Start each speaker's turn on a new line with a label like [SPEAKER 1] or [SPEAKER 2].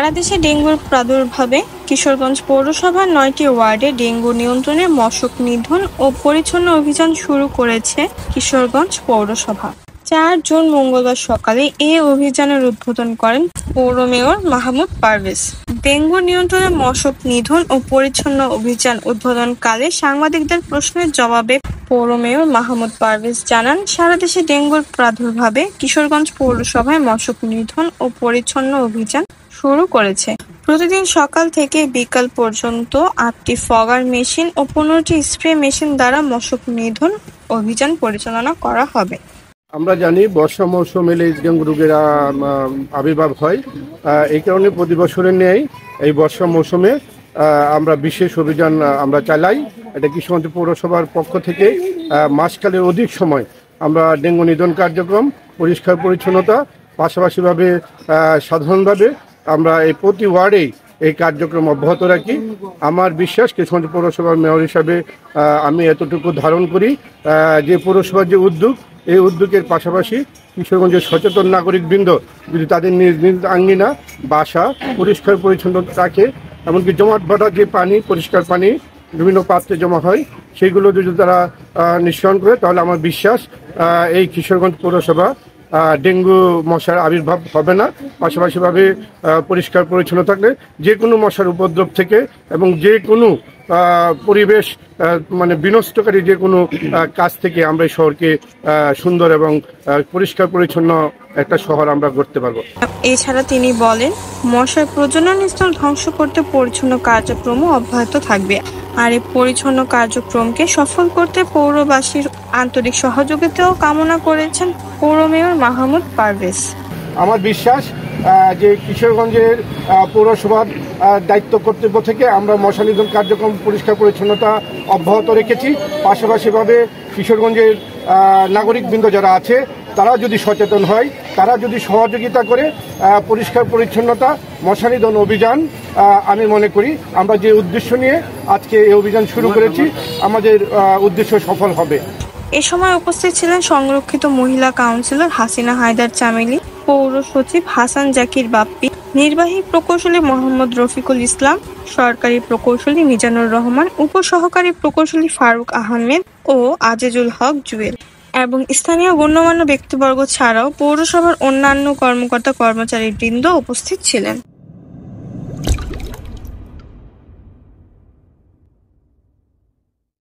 [SPEAKER 1] সারা দেশে ডেঙ্গুর প্রাদুর্ভাবে কিশোরগঞ্জ পৌরসভার ৯টি ওয়ার্ডে ডেঙ্গু নিয়ন্ত্রণে মশক নিধন ও পরিচ্ছন্ন অভিযান শুরু করেছে কিশোরগঞ্জ পৌরসভা। ৪ জুন মঙ্গলবার সকালে এ অভিযানের উদ্বোধন করেন পৌর মেয়র মাহমুদ পারভেজ। ডেঙ্গু নিয়ন্ত্রণে মশক নিধন ও পরিচ্ছন্ন অভিযান উদ্বোধনকালে সাংবাদিকদের প্রশ্নের জবাবে পৌর মেয়র মাহমুদ পারভেজ জানান, সারা দেশে ডেঙ্গুর প্রাদুর্ভাবে কিশোরগঞ্জ পৌরসভায় মশক নিধন ও পরিচ্ছন্ন অভিযান শুরু করেছে। প্রতিদিন সকাল থেকে বিকাল পর্যন্ত ৮টি ফগার মেশিন ও 15টি স্প্রে মেশিন দ্বারা মশক নিধন অভিযান পরিচালনা করা হবে।
[SPEAKER 2] আমরা জানি বর্ষা মৌসুমে ডেঙ্গু রোগের আবির্ভাব হয়। এই কারণে প্রতি বছরের ন্যায় এই বর্ষা মৌসুমে আমরা বিশেষ অভিযান আমরা চালাই। এটা কিশোরগঞ্জ পৌরসভার পক্ষ থেকে মাসকালের অধিক সময় আমরা ডেঙ্গু নিধন কার্যক্রম, পরিষ্কার পরিচ্ছন্নতা, পাশাপাশিভাবে সাধারণভাবে আমরা এই প্রতি ওয়ার্ডেই এই কার্যক্রম অব্যাহত রাখি। আমার বিশ্বাস কিশোরগঞ্জ পৌরসভার মেয়র হিসাবে আমি এতটুকু ধারণ করি যে পৌরসভার যে উদ্যোগ, এই উদ্যোগের পাশাপাশি কিশোরগঞ্জের সচেতন নাগরিকবৃন্দ যদি তাদের নিজ নিজ আঙ্গিনা বাসা পরিষ্কার পরিচ্ছন্ন রাখে, এমনকি জমাট বাঁধা যে পানি, পরিষ্কার পানি বিভিন্ন পাত্রে জমা হয়, সেগুলো যদি তারা নিঃসরণ করে, তাহলে আমার বিশ্বাস এই কিশোরগঞ্জ পৌরসভা ডেঙ্গু মশার আবির্ভাব হবে না। পাশাপাশিভাবে পরিষ্কার পরিচ্ছন্ন থাকলে যে কোনো মশার উপদ্রব থেকে এবং যে কোনো পরিবেশ বিনষ্টকারী যে কোনো কাজ থেকে আমরা এই শহরকে সুন্দর এবং পরিষ্কার পরিচ্ছন্ন একটা শহর আমরা করতে পারবো।
[SPEAKER 1] এছাড়া তিনি বলেন, মশার প্রজনন স্থল ধ্বংস করতে পরিচ্ছন্ন কার্যক্রমও অব্যাহত থাকবে। আর এই পরিচ্ছন্ন কার্যক্রমকে সফল করতে পৌরবাসীর আন্তরিক সহযোগিতাও কামনা করেছেন পৌর মেয়র মাহমুদ পারভেজ।
[SPEAKER 2] আমার বিশ্বাস যে কিশোরগঞ্জের পৌরসভার দায়িত্ব কর্তব্য থেকে আমরা মশা নিধন কার্যক্রম, পরিষ্কার পরিচ্ছন্নতা অব্যাহত রেখেছি। পাশাপাশিভাবে কিশোরগঞ্জের নাগরিকবৃন্দ যারা আছে তারা যদি সচেতন হয়, তারা যদি সহযোগিতা করে পরিষ্কার পরিচ্ছন্নতা, মশা নিধন অভিযান, আমি মনে করি আমরা যে উদ্দেশ্য নিয়ে আজকে এই অভিযান শুরু করেছি, আমাদের উদ্দেশ্য সফল হবে।
[SPEAKER 1] এ সময় উপস্থিত ছিলেন সংরক্ষিত মহিলা কাউন্সিলর হাসিনা হায়দার চামেলি, পৌর সচিব হাসান জাকির বাপ্পি, নির্বাহী প্রকৌশলী মোহাম্মদ রফিকুল ইসলাম, সরকারি প্রকৌশলী মিজানুর রহমান, উপসহকারী প্রকৌশলী ফারুক আহমেদ ও আজিজুল হক জুয়েল এবং স্থানীয় গণ্যমান্য ব্যক্তিবর্গ ছাড়াও পৌরসভার অন্যান্য কর্মকর্তা কর্মচারীবৃন্দ উপস্থিত ছিলেন।